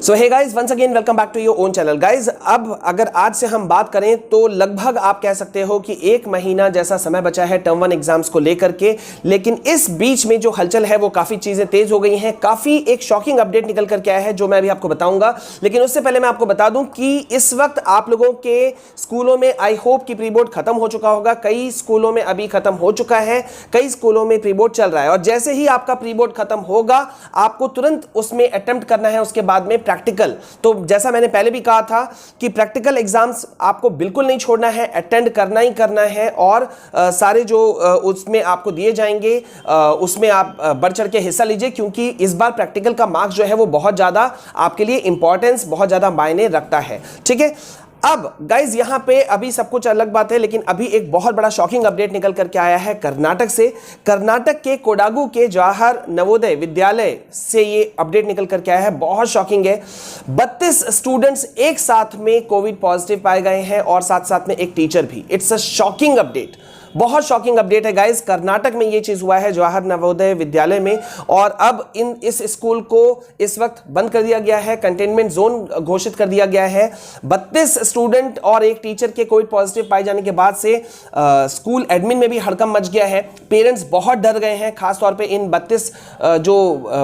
So hey guys, once again welcome back to your own channel. Guys, अब अगर आज से हम बात करें तो लगभग आप कह सकते हो कि एक महीना जैसा समय बचा है टर्म 1 एग्जाम्स को लेकर के, लेकिन इस बीच में जो हलचल है वो काफी चीजें तेज हो गई हैं। काफी एक शॉकिंग अपडेट निकल करके आया है जो मैं अभी आपको बताऊंगा, लेकिन उससे पहले मैं आपको बता दूं कि इस वक्त आप लोगों के स्कूलों में आई होप कि प्री बोर्ड खत्म हो चुका होगा। कई स्कूलों में अभी खत्म हो चुका है, कई स्कूलों में प्री बोर्ड चल रहा है, और जैसे ही आपका प्री बोर्ड खत्म होगा आपको तुरंत उसमें अटेम्प्ट करना है उसके बाद में प्रैक्टिकल। तो जैसा मैंने पहले भी कहा था कि प्रैक्टिकल एग्जाम्स आपको बिल्कुल नहीं छोड़ना है, अटेंड करना ही करना है, और सारे जो उसमें आपको दिए जाएंगे उसमें आप बढ़ चढ़ के हिस्सा लीजिए, क्योंकि इस बार प्रैक्टिकल का मार्क्स जो है वो बहुत ज्यादा आपके लिए इंपॉर्टेंस, बहुत ज्यादा मायने रखता है। ठीक है, अब गाइज यहां पे अभी सब कुछ अलग बात है, लेकिन अभी एक बहुत बड़ा शॉकिंग अपडेट निकल करके आया है कर्नाटक से। कर्नाटक के कोडागु के जवाहर नवोदय विद्यालय से ये अपडेट निकल करके आया है, बहुत शॉकिंग है। 32 स्टूडेंट्स एक साथ में कोविड पॉजिटिव पाए गए हैं और साथ साथ में एक टीचर भी। इट्स अ शॉकिंग अपडेट, बहुत शॉकिंग अपडेट है गाइस। कर्नाटक में ये चीज हुआ है जवाहर नवोदय विद्यालय में, और अब इस स्कूल को इस वक्त बंद कर दिया गया है, कंटेनमेंट जोन घोषित कर दिया गया है। 32 स्टूडेंट और एक टीचर के कोविड पॉजिटिव पाए जाने के बाद से स्कूल एडमिन में भी हड़कंप मच गया है। पेरेंट्स बहुत डर गए हैं, खासतौर पे इन 32 जो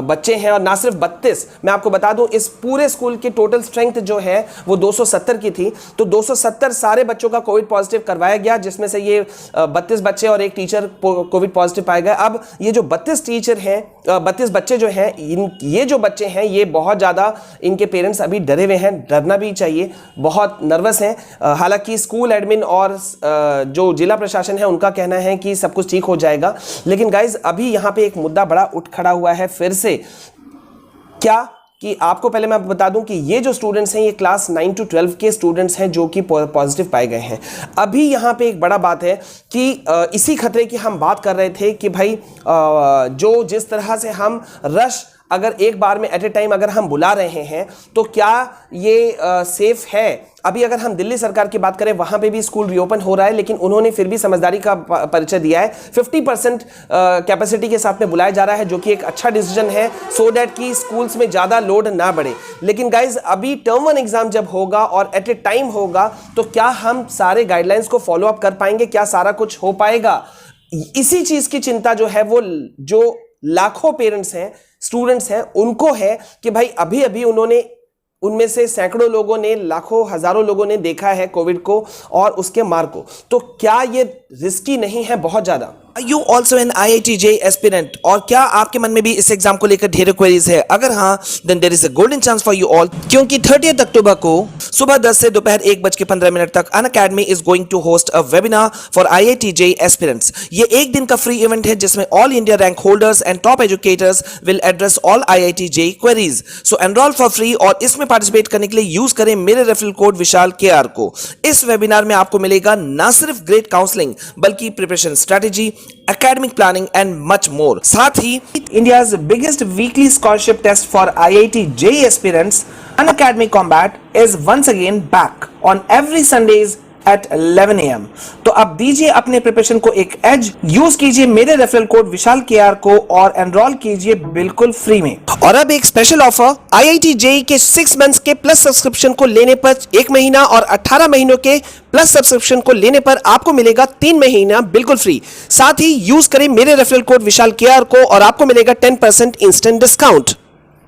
बच्चे हैं, और ना सिर्फ 32, मैं आपको बता दूं इस पूरे स्कूल की टोटल स्ट्रेंथ जो है वो 270 की थी। तो 270 सारे बच्चों का कोविड पॉजिटिव करवाया गया, जिसमें से ये 32 बच्चे और एक टीचर कोविड पॉजिटिव पाए गए। अब ये जो 32 टीचर हैं, 32 बच्चे जो हैं, ये जो बच्चे हैं ये बहुत ज्यादा, इनके पेरेंट्स अभी डरे हुए हैं, डरना भी चाहिए, बहुत नर्वस हैं। हालांकि स्कूल एडमिन और जो जिला प्रशासन है उनका कहना है कि सब कुछ ठीक हो जाएगा, लेकिन गाइज अभी यहां पे एक मुद्दा बड़ा उठ खड़ा हुआ है फिर से। क्या कि आपको पहले मैं बता दूं कि ये जो स्टूडेंट्स हैं ये क्लास 9 to 12 के स्टूडेंट्स हैं जो कि पॉजिटिव पाए गए हैं। अभी यहाँ पे एक बड़ा बात है कि इसी खतरे की हम बात कर रहे थे कि भाई जो जिस तरह से हम रश अगर एक बार में एट ए टाइम अगर हम बुला रहे हैं तो क्या ये सेफ है। अभी अगर हम दिल्ली सरकार की बात करें, वहां पे भी स्कूल रीओपन हो रहा है, लेकिन उन्होंने फिर भी समझदारी का परिचय दिया है। 50% कैपेसिटी के साथ में बुलाया जा रहा है, जो कि एक अच्छा डिसीजन है, सो दैट कि स्कूल्स में ज्यादा लोड ना बढ़े। लेकिन गाइज अभी टर्म 1 एग्जाम जब होगा और एट ए टाइम होगा, तो क्या हम सारे गाइडलाइंस को फॉलो अप कर पाएंगे, क्या सारा कुछ हो पाएगा? इसी चीज की चिंता जो है वो जो लाखों पेरेंट्स हैं, स्टूडेंट्स हैं, उनको है कि भाई अभी अभी उनमें से सैकड़ों लोगों ने, लाखों हजारों लोगों ने देखा है कोविड को और उसके मार को। तो क्या ये रिस्की नहीं है बहुत ज्यादा? You also an IIT JEE aspirant, और क्या आपके मन में भी इस एग्जाम को लेकर ढेर क्वेरीज है? अगर हाँ, then there is a golden chance for you all, क्योंकि 30 अक्टूबर को सुबह 10 से दोपहर 1:15 तक Unacademy is going to host a webinar for IIT JEE aspirants. ये एक दिन का फ्री इवेंट है जिसमें all India rank holders and top educators will address all IIT JEE queries. So enroll for free, और इसमें पार्टिसिपेट करने के लिए यूज करें मेरे रेफरल कोड विशाल KR को। इस वेबिनार में आपको मिलेगा ना सिर्फ ग्रेट काउंसलिंग, बल्कि preparation strategy, academic planning and much more. साथ ही India's biggest weekly scholarship test for IIT JEE aspirants, Unacademy Combat, is once again back on every Sundays at 11 AM। तो अब दीजिए अपने प्रिपरेशन को एक एज, यूज कीजिए मेरे रेफरल कोड विशाल KR को और एनरोल कीजिए बिल्कुल फ्री में। और अब एक स्पेशल ऑफर, IIT JEE के 6 मंथ्स के प्लस सब्सक्रिप्शन को लेने पर 1 महीना और 18 महीनों के प्लस सब्सक्रिप्शन को लेने पर आपको मिलेगा 3 महीना बिल्कुल फ्री। साथ ही यूज करें मेरे रेफरल कोड विशाल KR को और आपको मिलेगा 10% instant discount.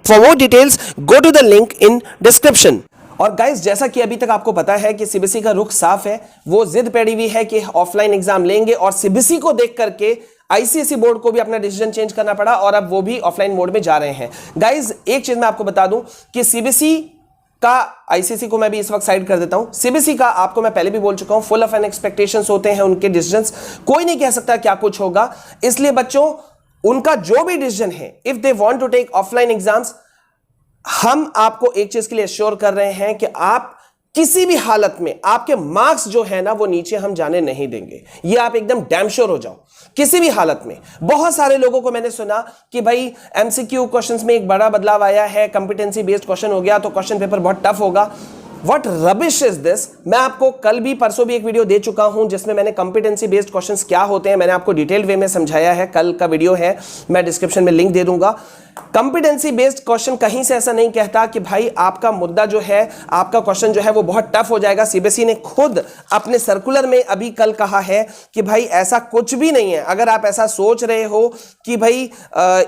For more details go to the link in description. और गाइस, जैसा कि अभी तक आपको पता है कि सीबीएसई का रुख साफ है, वो जिद पड़ी हुई है कि ऑफलाइन एग्जाम लेंगे, और सीबीएसई को देख करके आईसीएसई बोर्ड को भी अपना डिसीजन चेंज करना पड़ा और अब वो भी ऑफलाइन मोड में जा रहे हैं। गाइस, एक चीज मैं आपको बता दूं कि सीबीएसई का, आईसीएसई को मैं भी इस वक्त साइड कर देता हूं, सीबीएसई का आपको मैं पहले भी बोल चुका हूं, फुल ऑफ एन एक्सपेक्टेशंस होते हैं उनके डिसीजंस, कोई नहीं कह सकता क्या कुछ होगा। इसलिए बच्चों, उनका जो भी डिसीजन है, if they want to take offline exams, हम आपको एक चीज के लिए श्योर कर रहे हैं कि आप किसी भी हालत में आपके मार्क्स जो है ना वो नीचे हम जाने नहीं देंगे। ये आप एकदम डैम श्योर हो जाओ, किसी भी हालत में। बहुत सारे लोगों को मैंने सुना कि भाई एमसीक्यू क्वेश्चंस में एक बड़ा बदलाव आया है, कॉम्पिटेंसी बेस्ड क्वेश्चन हो गया तो क्वेश्चन पेपर बहुत टफ होगा। What rubbish is this? मैं आपको कल भी, परसों भी एक वीडियो दे चुका हूं जिसमें मैंने कॉम्पिटेंसी बेस्ड क्वेश्चंस क्या होते हैं मैंने आपको डिटेल वे में समझाया है। कल का वीडियो है, मैं डिस्क्रिप्शन में लिंक दे दूंगा। कंपिटेंसी बेस्ड क्वेश्चन कहीं से ऐसा नहीं कहता कि भाई आपका मुद्दा जो है, आपका क्वेश्चन जो है वो बहुत टफ हो जाएगा। सीबीएसई ने खुद अपने सर्कुलर में अभी कल कहा है कि भाई ऐसा कुछ भी नहीं है। अगर आप ऐसा सोच रहे हो कि भाई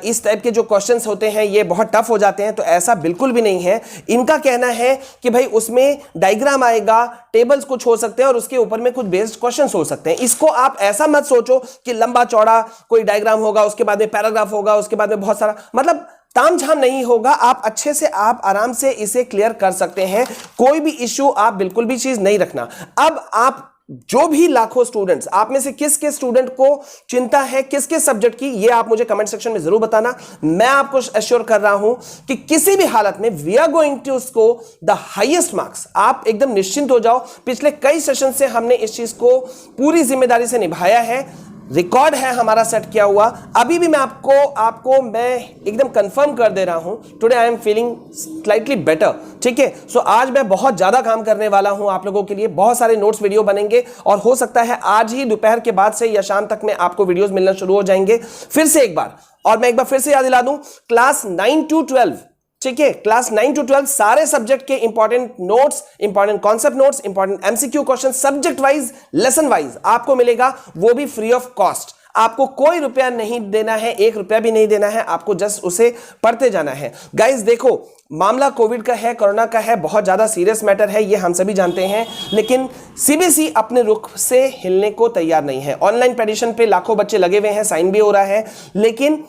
इस टाइप के जो क्वेश्चंस होते हैं ये बहुत टफ हो जाते हैं, तो ऐसा बिल्कुल भी नहीं है। इनका कहना है कि भाई उसमें डायग्राम आएगा, टेबल्स कुछ हो सकते हैं और उसके ऊपर में कुछ बेस्ड क्वेश्चंस हो सकते हैं। इसको आप ऐसा मत सोचो कि लंबा चौड़ा कोई डायग्राम होगा, उसके बाद में पैराग्राफ होगा, उसके बाद में बहुत सारा, मतलब तामझाम नहीं होगा। आप अच्छे से, आप आराम से इसे क्लियर कर सकते हैं। कोई भी इश्यू आप बिल्कुल भी चीज नहीं रखना। अब आप जो भी लाखों स्टूडेंट्स, आप में से किस किस स्टूडेंट को चिंता है किस किस सब्जेक्ट की, ये आप मुझे कमेंट सेक्शन में जरूर बताना। मैं आपको एश्योर कर रहा हूं कि किसी भी हालत में we are going to score the highest marks. आप एकदम निश्चिंत हो जाओ। पिछले कई सेशन से हमने इस चीज को पूरी जिम्मेदारी से निभाया है। रिकॉर्ड है हमारा सेट किया हुआ। अभी भी मैं आपको मैं एकदम कंफर्म कर दे रहा हूं, today I am feeling slightly better. ठीक है, सो आज मैं बहुत ज्यादा काम करने वाला हूं आप लोगों के लिए। बहुत सारे नोट्स वीडियो बनेंगे और हो सकता है आज ही दोपहर के बाद से या शाम तक में आपको वीडियोस मिलना शुरू हो जाएंगे। फिर से एक बार, और मैं एक बार फिर से याद दिला दूं, क्लास 9 to 12, ठीक है, क्लास 9 to 12 सारे सब्जेक्ट के important notes, important concept notes, important MCQ question subject wise, lesson wise आपको मिलेगा, वो भी फ्री ऑफ कॉस्ट। आपको कोई रुपया नहीं देना है, 1 रुपया भी नहीं देना है, आपको जस्ट उसे पढ़ते जाना है। गाइस देखो, मामला कोविड का है, कोरोना का है, बहुत ज्यादा सीरियस मैटर है, ये हम सभी जानते हैं, लेकिन सीबीएसई अपने रुख से हिलने को तैयार नहीं है। ऑनलाइन पेटिशन पे लाखों बच्चे लगे हुए हैं, साइन भी हो रहा है, लेकिन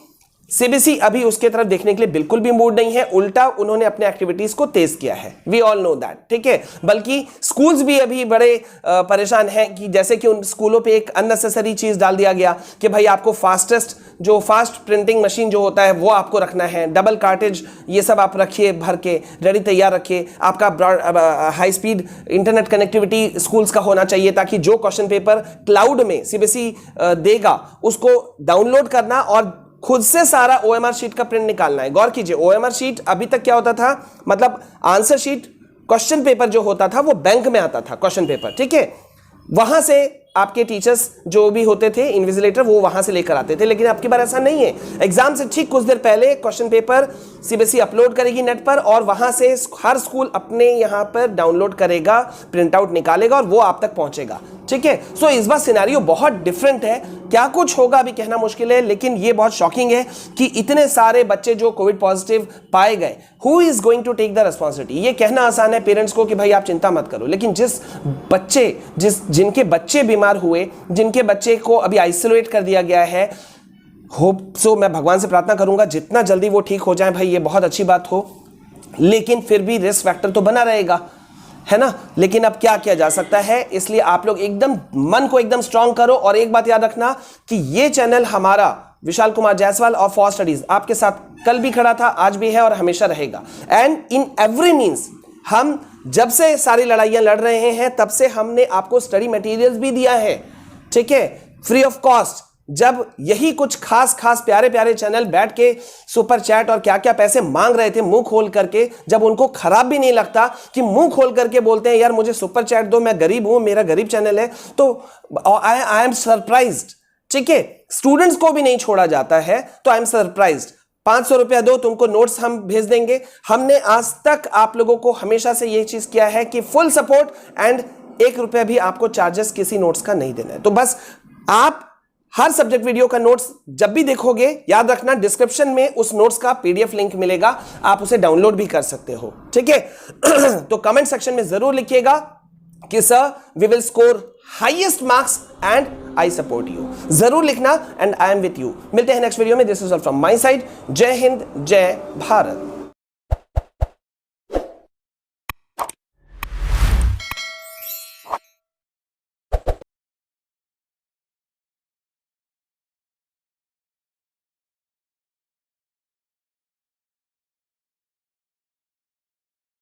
सीबीएसई अभी उसके तरफ देखने के लिए बिल्कुल भी मूड नहीं है। उल्टा उन्होंने अपने एक्टिविटीज को तेज किया है। वी ऑल नो दैट, ठीक है। बल्कि स्कूल्स भी अभी बड़े परेशान हैं कि जैसे कि उन स्कूलों पे एक अननेसेसरी चीज डाल दिया गया कि भाई आपको फास्ट प्रिंटिंग मशीन जो होता है वो आपको रखना है, डबल कार्टेज ये सब आप रखिए, भर के रेडी तैयार रखिए। आपका high speed internet connectivity schools का होना चाहिए, ताकि जो क्वेश्चन पेपर क्लाउड में सीबीएसई देगा उसको डाउनलोड करना और खुद से सारा ओएमआर शीट का प्रिंट निकालना है। गौर कीजिए, ओएमआर शीट अभी तक क्या होता था, मतलब आंसर शीट, क्वेश्चन पेपर जो होता था वो बैंक में आता था, क्वेश्चन पेपर, ठीक है, वहां से आपके टीचर्स जो भी होते थे, इन्विजिलेटर, वो वहां से लेकर आते थे। लेकिन आपकी बार ऐसा नहीं है। एग्जाम से ठीक कुछ देर पहले क्वेश्चन पेपर सीबीएसई अपलोड करेगी नेट पर और वहां से हर स्कूल अपने यहां पर डाउनलोड करेगा, प्रिंट आउट निकालेगा और वो आप तक पहुंचेगा, ठीक है। सो इस बार सिनेरियो बहुत डिफरेंट है। क्या कुछ होगा अभी कहना मुश्किल है, लेकिन ये बहुत शॉकिंग है कि इतने सारे बच्चे जो कोविड पॉजिटिव पाए गए, who is going to take the responsibility. ये कहना आसान है पेरेंट्स को कि भाई आप चिंता मत करो, लेकिन जिनके बच्चे बीमार हुए, जिनके बच्चे को अभी आइसोलेट कर दिया गया है, होप सो, मैं भगवान से प्रार्थना करूंगा जितना जल्दी वो ठीक हो जाए भाई, ये बहुत अच्छी बात हो, लेकिन फिर भी रिस्क फैक्टर तो बना रहेगा, है ना। लेकिन अब क्या किया जा सकता है, इसलिए आप लोग एकदम मन को एकदम स्ट्रांग करो। और एक बात याद रखना कि ये चैनल हमारा विशाल कुमार जायसवाल और फॉर स्टडीज आपके साथ कल भी खड़ा था, आज भी है और हमेशा रहेगा। एंड इन एवरी मीन्स, हम जब से सारी लड़ाइयां लड़ रहे हैं तब से हमने आपको स्टडी मटेरियल्स भी दिया है, ठीक है, फ्री ऑफ कॉस्ट। जब यही कुछ खास प्यारे प्यारे चैनल बैठ के सुपर चैट और क्या क्या पैसे मांग रहे थे मुंह खोल करके, जब उनको खराब भी नहीं लगता कि मुंह खोल करके बोलते हैं यार मुझे सुपर चैट दो, मैं गरीब हूं, मेरा गरीब चैनल है, तो आई एम सरप्राइज्ड, ठीक है। स्टूडेंट्स को भी नहीं छोड़ा जाता है, तो आई एम सरप्राइज्ड। 500 रुपया दो, तुमको नोट्स हम भेज देंगे। हमने आज तक आप लोगों को हमेशा से ये चीज किया है कि फुल सपोर्ट, एंड 1 रुपया भी आपको चार्जेस किसी नोट्स का नहीं देना है। तो बस आप हर सब्जेक्ट वीडियो का नोट्स जब भी देखोगे, याद रखना डिस्क्रिप्शन में उस नोट्स का पीडीएफ लिंक मिलेगा, आप उसे डाउनलोड भी कर सकते हो, ठीक है। तो कमेंट सेक्शन में जरूर लिखिएगा कि sir we will score highest marks and I support you, जरूर लिखना, and I am with you. मिलते हैं नेक्स्ट वीडियो में। This is all from my side. जय हिंद, जय भारत।